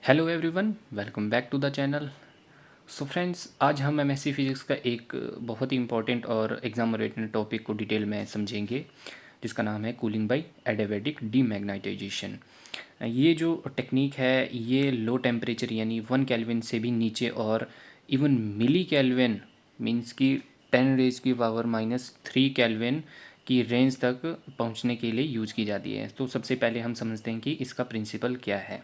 Hello everyone, welcome back to the channel. So friends, आज हम MSc physics का एक बहुत ही इंपॉर्टेंट और एग्जाम ओरिएंटेड टॉपिक को डिटेल में समझेंगे, जिसका नाम है कूलिंग बाय एडियाबैटिक डीमैग्नेटाइजेशन। ये जो टेक्निक है ये लो टेम्परेचर यानी 1 केल्विन से भी नीचे और इवन मिली केल्विन मीन्स कि 10⁻³ केल्विन की रेंज तक पहुंचने के लिए यूज की जाती है। तो सबसे पहले हम समझते हैं कि इसका प्रिंसिपल क्या है।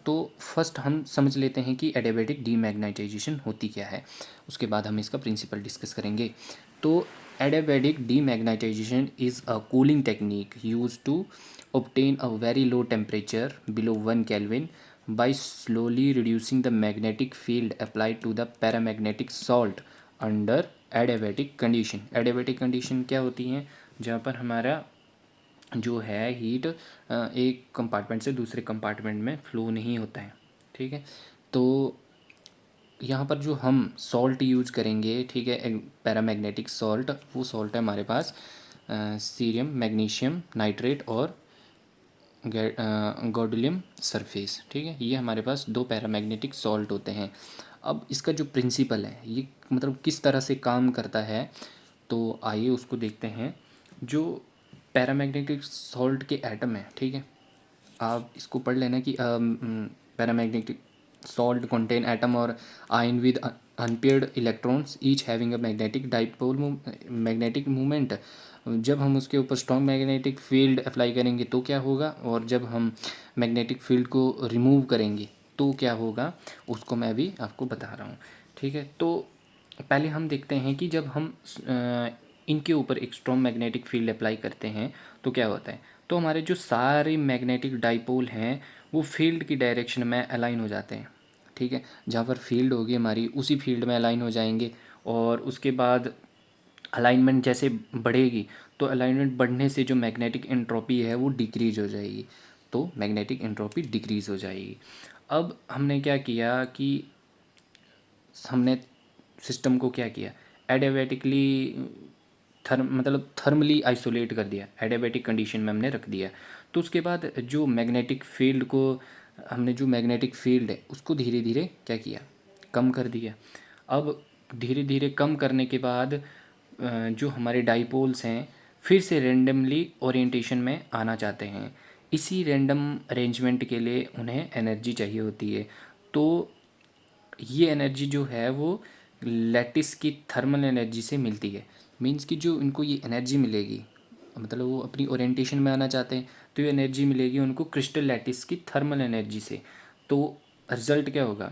तो फर्स्ट हम समझ लेते हैं कि एडियाबैटिक डीमैग्नेटाइजेशन होती क्या है, उसके बाद हम इसका प्रिंसिपल डिस्कस करेंगे। तो adiabatic demagnetization is a cooling technique use to obtain a very low temperature below 1 Kelvin by slowly reducing the magnetic field applied to the paramagnetic salt under adiabatic condition। adiabatic condition क्या होती हैं? जहाँ पर हमारा जो है heat एक compartment से दूसरे कंपार्टमेंट में फ्लो नहीं होता है। ठीक है, तो यहाँ पर जो हम सॉल्ट यूज करेंगे, ठीक है, पैरामैग्नेटिक सॉल्ट, वो सॉल्ट है हमारे पास सीरियम मैग्नीशियम नाइट्रेट और गॉडुलियम सरफेस। ठीक है, ये हमारे पास दो पैरामैग्नेटिक सॉल्ट होते हैं। अब इसका जो प्रिंसिपल है ये मतलब किस तरह से काम करता है, तो आइए उसको देखते हैं। जो पैरामैग्नेटिक सॉल्ट के एटम है, ठीक है, आप इसको पढ़ लेना कि paramagnetic salt contain atom or ion with unpaired electrons each having a magnetic dipole magnetic moment। जब हम उसके ऊपर स्ट्रॉन्ग मैग्नेटिक फील्ड अप्लाई करेंगे तो क्या होगा, और जब हम मैग्नेटिक फील्ड को रिमूव करेंगे तो क्या होगा, उसको मैं अभी आपको बता रहा हूँ। ठीक है, तो पहले हम देखते हैं कि जब हम इनके ऊपर एक स्ट्रॉन्ग मैग्नेटिक फील्ड अप्लाई करते हैं तो क्या होता है। तो हमारे जो सारे मैग्नेटिक डाइपोल हैं वो फील्ड की डायरेक्शन में अलाइन हो जाते हैं। ठीक है, जहाँ पर फील्ड होगी हमारी उसी फील्ड में अलाइन हो जाएंगे, और उसके बाद अलाइनमेंट जैसे बढ़ेगी तो अलाइनमेंट बढ़ने से जो मैग्नेटिक एंट्रोपी है वो डिक्रीज हो जाएगी, तो मैग्नेटिक एंट्रोपी डिक्रीज हो जाएगी। अब हमने क्या किया कि हमने सिस्टम को क्या किया, एडियाबैटिकली मतलब थर्मली आइसोलेट कर दिया, एडियाबैटिक कंडीशन में हमने रख दिया। तो उसके बाद जो मैग्नेटिक फील्ड को हमने जो मैग्नेटिक फील्ड है उसको धीरे धीरे क्या किया, कम कर दिया। अब धीरे धीरे कम करने के बाद जो हमारे डाइपोल्स हैं फिर से रेंडमली ओरिएंटेशन में आना चाहते हैं। इसी रैंडम अरेंजमेंट के लिए उन्हें एनर्जी चाहिए होती है। तो ये एनर्जी जो है वो लैटिस की थर्मल एनर्जी से मिलती है। मींस कि जो इनको ये एनर्जी मिलेगी, मतलब वो अपनी ओरिएंटेशन में आना चाहते हैं तो ये एनर्जी मिलेगी उनको क्रिस्टल लैटिस की थर्मल एनर्जी से। तो रिजल्ट क्या होगा,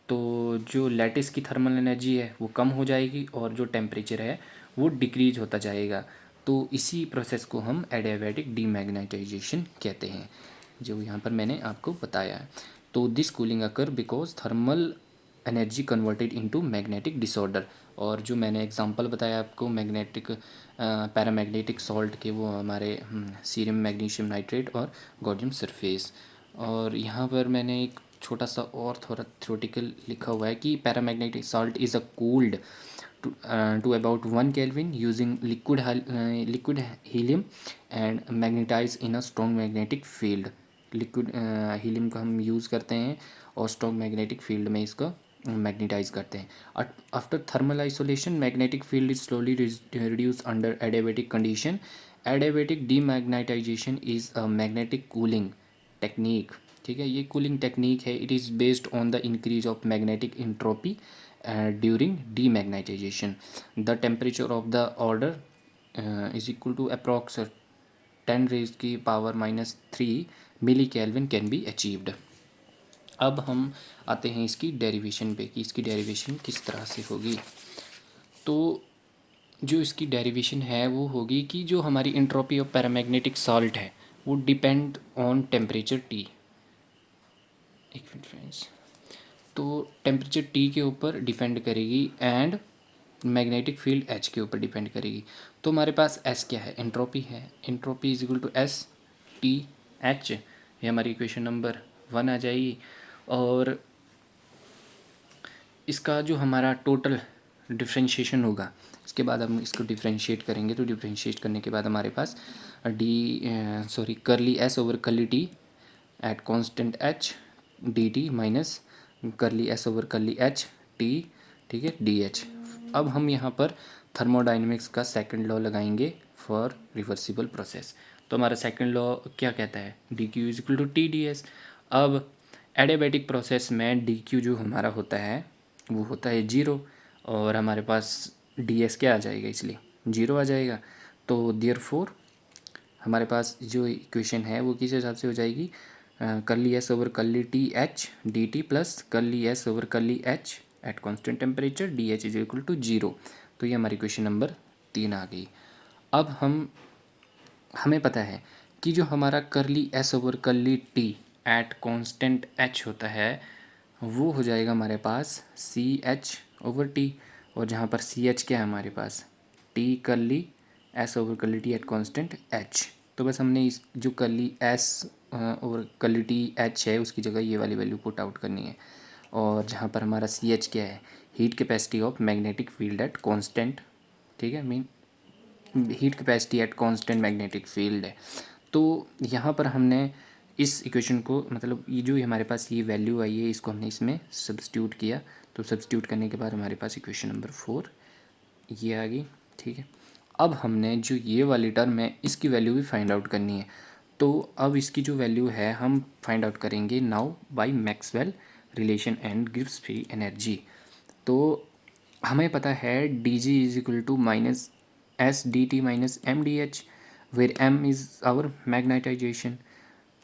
तो जो लैटिस की थर्मल एनर्जी है वो कम हो जाएगी और जो टेम्परेचर है वो डिक्रीज होता जाएगा। तो इसी प्रोसेस को हम एडियाबैटिक डीमैग्नेटाइजेशन कहते हैं, जो यहाँ पर मैंने आपको बताया है। तो this cooling occur because thermal energy converted into magnetic disorder. और जो मैंने एग्जांपल बताया आपको मैग्नेटिक पैरामैग्नेटिक सॉल्ट के, वो हमारे सीरियम मैग्नीशियम नाइट्रेट और गॉडियम सरफेस। और यहाँ पर मैंने एक छोटा सा और थोड़ा थ्योरेटिकल लिखा हुआ है कि paramagnetic salt is a cooled to about 1 Kelvin using liquid helium and magnetize in a strong magnetic field। Liquid helium का हम यूज़ करते हैं और स्ट्रॉन्ग मैग्नेटिक फील्ड में इसका मैग्नेटाइज करते हैं। After thermal isolation magnetic field is slowly reduce under adiabatic condition. Adiabatic demagnetization is a magnetic cooling technique. ठीक है, ये कूलिंग टेक्निक है। It is based on the increase of magnetic entropy during demagnetization। The temperature of the order is equal to approx 10⁻³ milli kelvin can be achieved. अब हम आते हैं इसकी derivation पे कि इसकी डेरिवेशन किस तरह से होगी। तो जो इसकी डेरिवेशन है वो होगी कि जो हमारी इंट्रोपी ऑफ पैरामैग्नेटिक सॉल्ट है वो डिपेंड ऑन टेम्परेचर टी। एक मिनट फ्रेंड्स, तो टेम्परेचर टी के ऊपर डिपेंड करेगी एंड मैग्नेटिक फील्ड एच के ऊपर डिपेंड करेगी। तो हमारे पास एस क्या है, एंट्रोपी है। Entropy is equal to S T H, ये हमारी इक्वेशन नंबर 1 आ जाएगी। और इसका जो हमारा टोटल डिफ्रेंशिएशन होगा, इसके बाद हम इसको डिफ्रेंशिएट करेंगे। तो डिफ्रेंशिएट करने के बाद हमारे पास D curly S over curly T at constant H D T minus curly S over curly H T, ठीक है, डी एच। अब हम यहाँ पर थर्मोडाइनमिक्स का सेकंड लॉ लगाएंगे फॉर रिवर्सिबल प्रोसेस। तो हमारा सेकंड लॉ क्या कहता है, D Q is equal to T D S. अब एडियाबैटिक प्रोसेस में डी क्यू जो हमारा होता है वो होता है जीरो, और हमारे पास डी एस क्या आ जाएगा, इसलिए जीरो आ जाएगा। तो देयरफॉर हमारे पास जो इक्वेशन है वो किस हिसाब से हो जाएगी, curly S over curly T H D T plus curly S over curly H at constant temperature D H is equal to zero. तो ये हमारी इक्वेशन नंबर 3 आ गई। अब हमें पता है कि जो हमारा curly S over curly T at constant H होता है वो हो जाएगा हमारे पास सी एच ओवर टी, और जहाँ पर सी एच क्या है हमारे पास, T curly S over curly T at constant H. तो बस हमने इस जो curly S over curly T H है उसकी जगह ये वाली वैल्यू पुट आउट करनी है, और जहाँ पर हमारा सी एच क्या है, heat capacity of magnetic field at constant, ठीक है, mean heat capacity at constant magnetic field है। तो यहाँ पर हमने इस इक्वेशन को, मतलब ये जो हमारे पास ये वैल्यू आई है इसको हमने इसमें सब्स्टिट्यूट किया। तो सब्स्टिट्यूट करने के बाद हमारे पास इक्वेशन नंबर 4 ये आ गई, ठीक है। अब हमने जो ये वाली टर्म है इसकी वैल्यू भी फाइंड आउट करनी है। तो अब इसकी जो वैल्यू है हम फाइंड आउट करेंगे now by Maxwell relation and Gibbs free energy. तो हमें पता है D G is equal to minus S D T minus M D H, where M is our magnetization.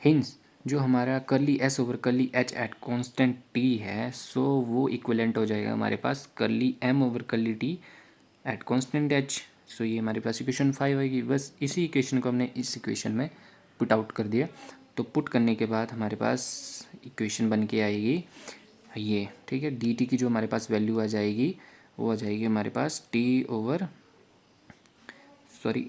Hence जो हमारा curly S over curly H at constant T है, so वो equivalent हो जाएगा हमारे पास curly M over curly T at constant H. So ये हमारे पास इक्वेशन 5 आएगी। बस इसी इक्वेशन को हमने इस इक्वेशन में पुट आउट कर दिया। तो पुट करने के बाद हमारे पास इक्वेशन बन के आएगी ये, ठीक है। डी टी की जो हमारे पास वैल्यू आ जाएगी वो आ जाएगी हमारे पास T over, sorry,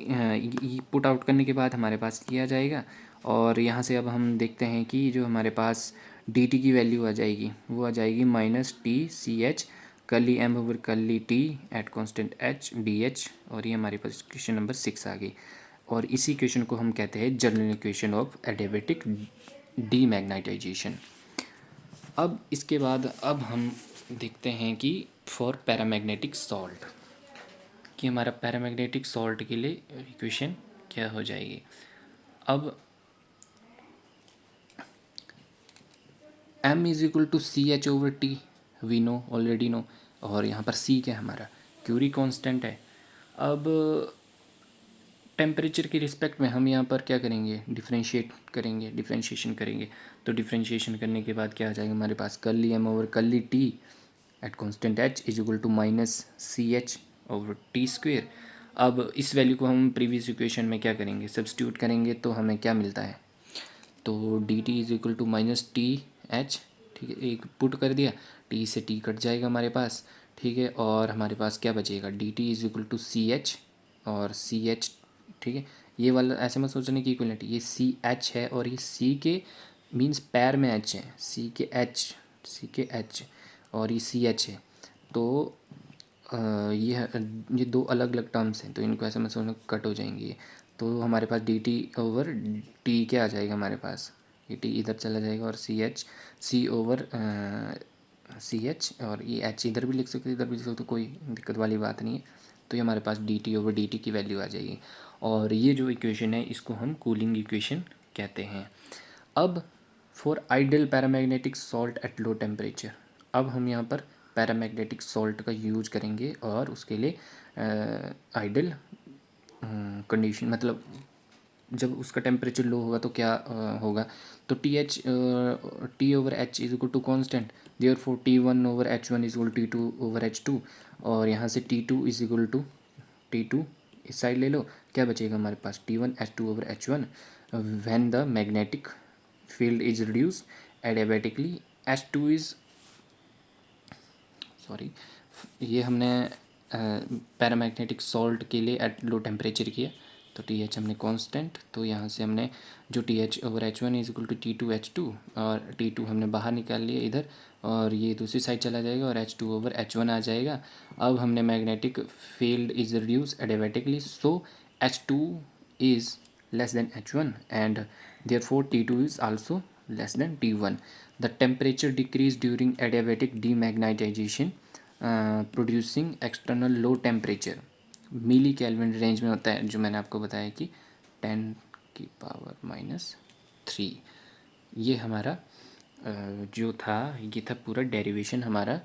put out करने के बाद हमारे पास ये आ जाएगा। और यहाँ से अब हम देखते हैं कि जो हमारे पास डी टी की वैल्यू आ जाएगी वो आ जाएगी minus T C H curly M over curly T at constant H D H, और ये हमारे पास क्वेश्चन नंबर 6 आ गई। और इसी क्वेश्चन को हम कहते हैं general equation of adiabatic demagnetization. अब इसके बाद अब हम देखते हैं कि फॉर पैरामैग्नेटिक सॉल्ट, कि हमारा पैरामैग्नेटिक सॉल्ट के लिए इक्वेशन क्या हो जाएगी। अब m is equal to C H over T, we know, already know. और यहाँ पर c क्या है हमारा, क्यूरी कांस्टेंट है। अब टेम्परेचर के रिस्पेक्ट में हम यहाँ पर क्या करेंगे, डिफ्रेंशिएशन करेंगे। तो डिफ्रेंशिएशन करने के बाद क्या आ जाएगा हमारे पास, curly M over curly T at constant H is equal to minus C H over T square. अब इस वैल्यू को हम प्रीवियस इक्वेशन में क्या करेंगे, सब्स्टिट्यूट करेंगे। तो हमें क्या मिलता है, तो D T is equal to minus T H, ठीक है, एक पुट कर दिया, टी से टी कट जाएगा हमारे पास, ठीक है। और हमारे पास क्या बचेगा, D T is equal to C H और सी एच, ठीक है। ये वाला ऐसे मत सोचने की इक्वलेंट, ये सी एच है और ये सी के मीन्स पैर में एच है, सी के एच और ये सी एच है। तो ये दो अलग अलग टर्म्स हैं, तो इनको ऐसे मत सोचना कट हो जाएंगे ये। तो हमारे पास डी टी ओवर टी क्या आ जाएगा हमारे पास, ये टी इधर चला जाएगा और सी ओवर सी एच, और ये एच इधर भी लिख सकते इधर भी लिख सकते, कोई दिक्कत वाली बात नहीं है। तो ये हमारे पास D T over D T की वैल्यू आ जाएगी। और ये जो इक्वेशन है इसको हम कूलिंग इक्वेशन कहते हैं। अब for ideal paramagnetic salt at low temperature, अब हम यहाँ पर पैरामैग्नेटिक सॉल्ट का यूज करेंगे और उसके लिए आइडियल कंडीशन, मतलब जब उसका टेम्परेचर लो होगा तो क्या होगा। तो T over H is equal to constant, therefore T one over H one is equal T two over H two, और यहाँ से T two is equal to T two, इस साइड ले लो, क्या बचेगा हमारे पास, T one H two over H one when the magnetic field is reduced adiabatically, H two is, sorry, ये हमने पैरामैग्नेटिक सॉल्ट के लिए एट लो टेम्परेचर किया। तो टी एच हमने कांस्टेंट, तो यहाँ से हमने जो T H over H one is equal to T two H two, और टी टू हमने बाहर निकाल लिया इधर, और ये दूसरी साइड चला जाएगा और H two over H one आ जाएगा। अब हमने magnetic field is reduce adiabatically, so H two is less than H one and therefore T two is also T1. The temperature decrease during adiabatic demagnetization, producing external low temperature, milli kelvin range में होता है, जो मैंने आपको बताया कि 10⁻³ ये हमारा जो था, ये था पूरा डेरिवेशन हमारा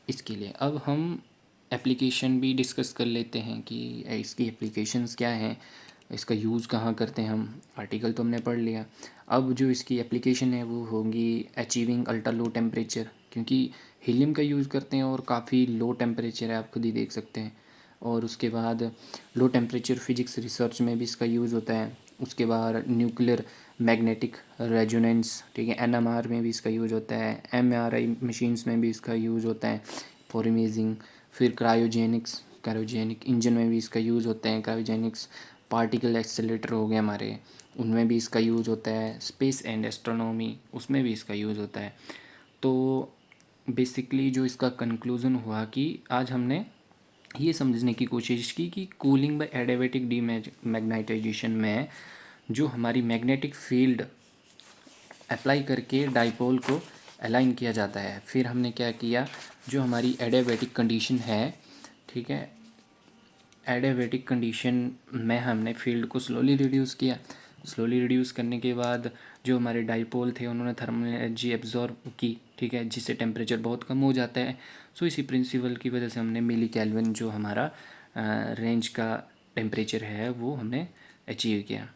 इसके लिए। अब हम एप्लीकेशन भी डिस्कस कर लेते हैं कि इसकी एप्लीकेशंस क्या हैं, इसका यूज़ कहाँ करते हैं हम। आर्टिकल तो हमने पढ़ लिया। अब जो इसकी एप्लीकेशन है वो होगी अचीविंग अल्ट्रा लो टेम्परेचर, क्योंकि हीलियम का यूज़ करते हैं और काफ़ी लो टेम्परेचर है, आप खुद ही देख सकते हैं। और उसके बाद लो टेम्परेचर फिजिक्स रिसर्च में भी इसका यूज़ होता है। उसके बाद न्यूक्लियर मैग्नेटिक रेजोनेंस, ठीक है, NMR में भी इसका यूज़ होता है, MRI मशीन्स में भी इसका यूज़ होता है फॉर इमेजिंग। फिर क्रायोजेनिक इंजन में भी इसका यूज़ होता है। क्रायोजेनिक्स पार्टिकल एक्सेलेरेटर हो गए हमारे, उनमें भी इसका यूज़ होता है। स्पेस एंड एस्ट्रोनॉमी, उसमें भी इसका यूज़ होता है। तो बेसिकली जो इसका कंक्लूज़न हुआ कि आज हमने ये समझने की कोशिश की कि कूलिंग बाय एडियाबैटिक डीमैग्नेटाइजेशन में जो हमारी मैग्नेटिक फील्ड अप्लाई करके डाइपोल को अलाइन किया जाता है। फिर हमने क्या किया, जो हमारी एडियाबैटिक कंडीशन है, ठीक है, एडियाबैटिक कंडीशन में हमने फील्ड को स्लोली रिड्यूस किया। स्लोली रिड्यूस करने के बाद जो हमारे डाइपोल थे उन्होंने थर्मल एनर्जी एब्जॉर्ब की, ठीक है, जिससे टेम्परेचर बहुत कम हो जाता है। सो इसी प्रिंसिपल की वजह से हमने मिली केल्विन जो हमारा रेंज का टेम्परेचर है वो हमने अचीव किया।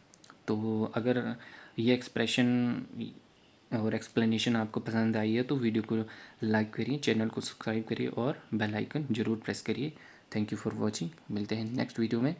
तो अगर ये एक्सप्रेशन और एक्सप्लेनेशन आपको पसंद आई है तो वीडियो को लाइक करिए, चैनल को सब्सक्राइब करिए और बेल आइकन ज़रूर प्रेस करिए। Thank you for watching. मिलते हैं नेक्स्ट वीडियो में।